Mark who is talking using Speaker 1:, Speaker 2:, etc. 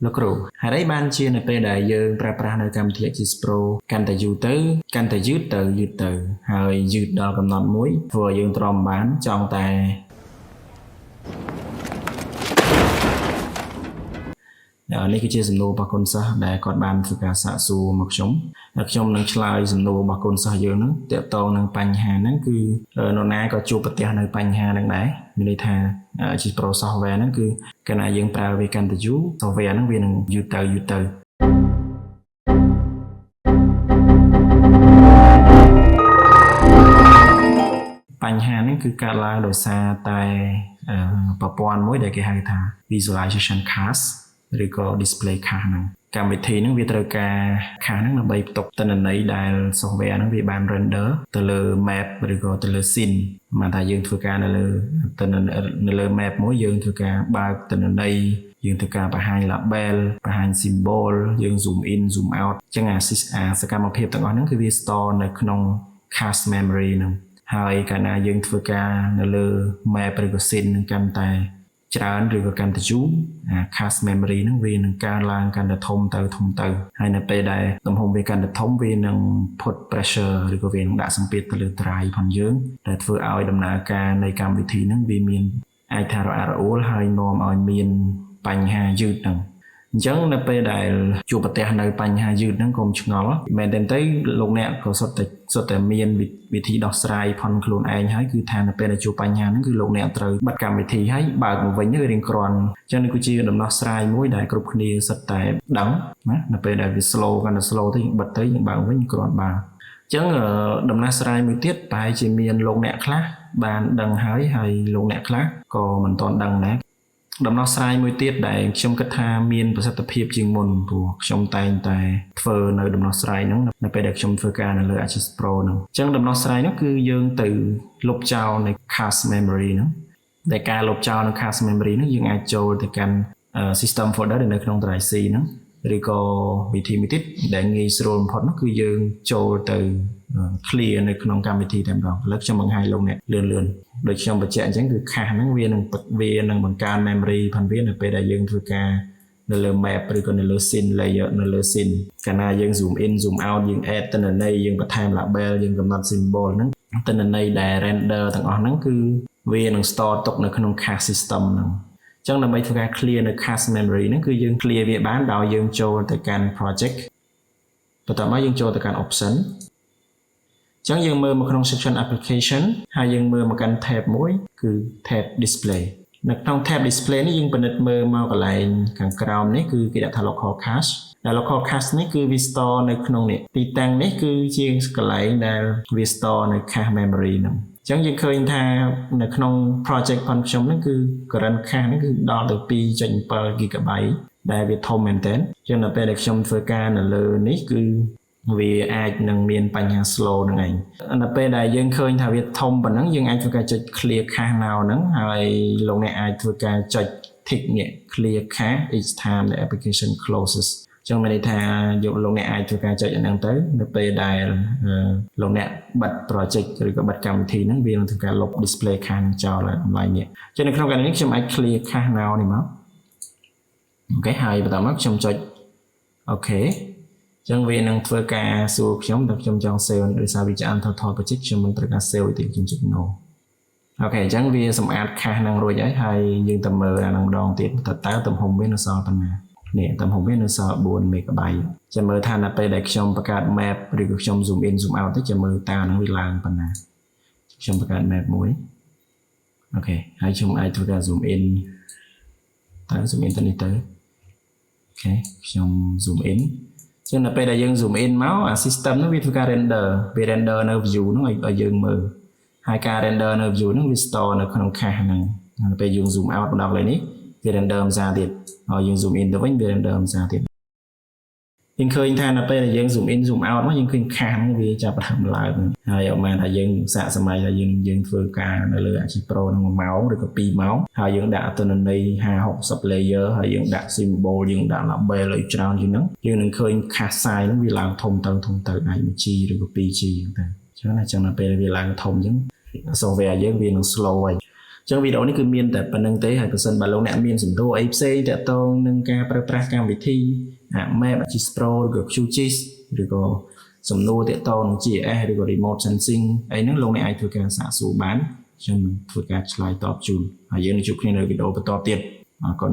Speaker 1: លោកគ្រូហើយបានជានៅពេលដែលយើងប្រើប្រាស់នៅកម្មវិធី Axis Pro កាន់តែយូរទៅកាន់តែយឺតទៅហើយយឺតដល់កំណត់មួយធ្វើឲ្យយើងទ្រាំបានចង់តែនេះគឺជាសំណួររបស់កូនសិស្សដែលគាត់បានធ្វើការសាកសួរមកខ្ញុំហើយខ្ញុំនឹងឆ្លើយសំណួររបស់កូនសិស្សយើងហ្នឹងទាក់ទងនឹងបញ្ហាហ្នឹងគឺនរណាក៏ជួបប្រទះនៅបញ្ហាហ្នឹងដែរមានន័យថា Axis Pro software ហ្នឹងគឺកាលណាយើងប្រើវាកាន់តែយូរ software ហ្នឹងវានឹងយឺតទៅបញ្ហានេះគឺកើតឡើងដោយសារតែប្រព័ន្ធមួយដែលគេហៅថា visualization cache ឬក៏ display cache ហ្នឹងកម្មវិធីហ្នឹងវាត្រូវការ cache ហ្នឹងដើម្បីផ្ទុកទិន្នន័យដែល software ហ្នឹងវាបាន render ទៅលើ map ឬក៏ទៅលើ scene មកថាយើងធ្វើការនៅលើ map មួយយើងធ្វើការបើកទិន្នន័យយើងធ្វើការបង្ហាញ label បង្ហាញ symbol យើង zoom in zoom out អញ្ចឹងសកម្មភាពទាំងអស់ហ្នឹងគឺវា store នៅក្នុង cache memory ហ្នឹងហើយកាលណាយើងធ្វើការនៅលើ map ឬក៏ scene នឹងកាន់តែច្រើនឬក៏កាន់តែយូរcache memory ហ្នឹងវានឹងកើនឡើងកាន់តែធំទៅហើយនៅពេលដែលទំហំវាកាន់តែធំវានឹង put pressure ឬក៏វានឹងដាក់សម្ពាធទៅលើ drive ផងយើងដែលធ្វើឲ្យដំណើរការនៃកម្មវិធីហ្នឹងវាមានអាចថារអាក់រអួលហើយនាំឲ្យមានបញ្ហាយឺតហ្នឹងអញ្ចឹងនៅពេលដែលជួបប្រទះនៅបញ្ហាយឺតហ្នឹងកុំឆ្ងល់មែនទេទៅលោកអ្នកក៏សុទ្ធតែមានវិធីដោះស្រាយផុនខ្លួនឯងហើយគឺថានៅពេលដែលជួបបញ្ហាហ្នឹងគឺលោកអ្នកត្រូវបិទកម្មវិធីហើយបើកមកវិញរៀងគ្រាន់អញ្ចឹងនេះគឺជាដំណោះស្រាយមួយដែលគ្រប់គ្នាសុទ្ធតែដឹងណានៅពេលដែលវា slow កាន់តែ slow ទៅយើងបិទទៅយើងបើកវិញគ្រាន់បើអញ្ចឹងដំណោះស្រាយមួយទៀតប្រហែលជាមានលោកអ្នកខ្លះបានដឹងហើយលោកអ្នកខ្លះក៏មិនទាន់ដឹងដែរដំណោះស្រាយមួយទៀតដែលខ្ញុំគិតថាមានប្រសិទ្ធភាពជាងមុនព្រោះខ្ញុំតែងតែធ្វើនៅដំណោះស្រាយហ្នឹងនៅពេលដែលខ្ញុំធ្វើការនៅលើ Axis Pro ហ្នឹងអញ្ចឹងដំណោះស្រាយហ្នឹងគឺយើងទៅលុបចោលនៅ cache memory ហ្នឹងតែការលុបចោលនៅ cache memory ហ្នឹងយើងអាចចូលទៅកាន់ system folder ដែលនៅក្នុង drive C ហ្នឹងឬក៏វិធីមួយទៀតដែលងាយស្រួលបំផុតនោះគឺយើងចូលទៅ clear នៅក្នុងកម្មវិធីតែម្ដងឥឡូវខ្ញុំបង្ហាញលោកអ្នកលឿនដូចខ្ញុំបញ្ជាក់អញ្ចឹងគឺ cache ហ្នឹងវានឹងបង្កើន memory ផងវានៅពេលដែលយើងធ្វើការនៅលើ map ឬក៏នៅលើ scene layer នៅលើ scene កាលណាយើង zoom in zoom out យើង add ទិន្នន័យយើងបន្ថែម label យើងកំណត់ symbol ហ្នឹងទិន្នន័យដែល render ទាំងអស់ហ្នឹងគឺវានឹង store ទុកនៅក្នុង cache system ហ្នឹងអញ្ចឹងដើម្បីធ្វើការ clear នៅ cache memory ហ្នឹងគឺយើង clear វាបានដោយយើងចូលទៅកាន់ project បន្ទាប់មកយើងចូលទៅកាន់ option អញ្ចឹងយើងមើលមកក្នុង section application ហើយយើងមើលមកកាន់ tab មួយគឺ tab display នៅក្នុង tab display នេះយើងពិនិត្យមើលមកកន្លែងខាងក្រោមនេះគឺគេដាក់ថា local cache ដែល local cache នេះគឺវា store នៅក្នុងនេះទីតាំងនេះគឺជាកន្លែងដែលវា store នៅ cache memory ហ្នឹងអញ្ចឹងយើងឃើញថានៅក្នុង project ផងខ្ញុំហ្នឹងគឺ current cache ហ្នឹងគឺដល់ទៅ 2.7 GB ដែលវាធំមែនទែនអញ្ចឹងនៅពេលដែលខ្ញុំធ្វើការនៅលើនេះគឺវាអាចនឹងមានបញ្ហា slow ហ្នឹងឯងនៅពេលដែលយើងឃើញថាវាធំប៉ុណ្ណឹងយើងអាចធ្វើការចុច clear cache now ហ្នឹងហើយលោកអ្នកអាចធ្វើការចុច tick នេះ clear cache each time the application closes អញ្ចឹងមានន័យថាលោកអ្នកអាចធ្វើការចុចអាហ្នឹងទៅនៅពេលដែលលោកអ្នកបិទ project ឬក៏បិទកម្មវិធីហ្នឹងវានឹងធ្វើការលុប display cache ចោលហើយonline នេះអញ្ចឹងនៅក្នុងករណីនេះខ្ញុំអាច clear cache now នេះមកអូខេហើយបន្តមកខ្ញុំចុចអូខេអញ្ចឹងវានឹងធ្វើការសួរខ្ញុំតែខ្ញុំចង់ save ដោយសារវាជា untotal project ខ្ញុំមិនត្រូវការ save ទេខ្ញុំចុច no អូខេអញ្ចឹងវាសម្អាត cache ហ្នឹងរួចហើយយើងទៅមើលអាហ្នឹងម្ដងទៀតតើទំហំវានៅសល់ប៉ុណ្ណានេះទំហំវានៅសល់4 MB ចាំមើលថានៅពេលដែលខ្ញុំបង្កើត map ឬក៏ខ្ញុំ zoom in zoom out ទៅចាំមើលតើហ្នឹងវាឡើងប៉ុណ្ណាខ្ញុំបង្កើត map មួយអូខេហើយខ្ញុំអាចធ្វើការ zoom in តើ zoom in ទៅនេះទៅអូខេខ្ញុំ zoom in ចឹងនៅពេលដែលយើង zoom in មកអា system ហ្នឹងវាធ្វើការ render វា render នៅ view ហ្នឹងឲ្យយើងមើលហើយការ render នៅ view ហ្នឹងវា store នៅក្នុង cache ហ្នឹងនៅពេលយើង zoom out ម្ដងឡើយនេះវា render ភាសាទៀតហើយយើង zoom in ទៅវិញវា render ភាសាទៀតយើងឃើញថានៅពេលដែលយើង zoom in zoom out មកយើងឃើញ cache ហ្នឹងវាចាប់ផ្ដើមឡើងហើយអត់មែនថាយើងសាកសម័យថាយើងធ្វើការនៅលើ Axis Pro ហ្នឹង1ម៉ោងឬក៏2ម៉ោងហើយយើងដាក់ទិន្នន័យ50-60 layer ហើយយើងដាក់ symbol យើងដាក់ label ឲ្យច្រើនជាងហ្នឹងយើងនឹងឃើញ cache size ហ្នឹងវាឡើងធំទៅអាច 1G ឬក៏ 2G អញ្ចឹងទៅអញ្ចឹងនៅពេលវាឡើងធំអញ្ចឹង software យើងវានឹង slow ហើយ ចឹងវីដេអូនេះគឺមានតែប៉ុណ្្នឹងទេហើយបើសិនបើលោកអ្នកមានសំណួរអីផ្សេងទាក់ទងនឹងការប្រើប្រាស់កម្មវិធី Map ArcGIS Pro ឬក៏ QGIS ឬក៏សំណួរទាក់ទងនឹង GIS ឬក៏ Remote Sensing អីហ្នឹងលោកអ្នកអាចធ្វើការសាកសួរបានខ្ញុំនឹងធ្វើការឆ្លើយតបជូនហើយយើងនឹងជួបគ្នានៅវីដេអូបន្តទៀតអរគុណ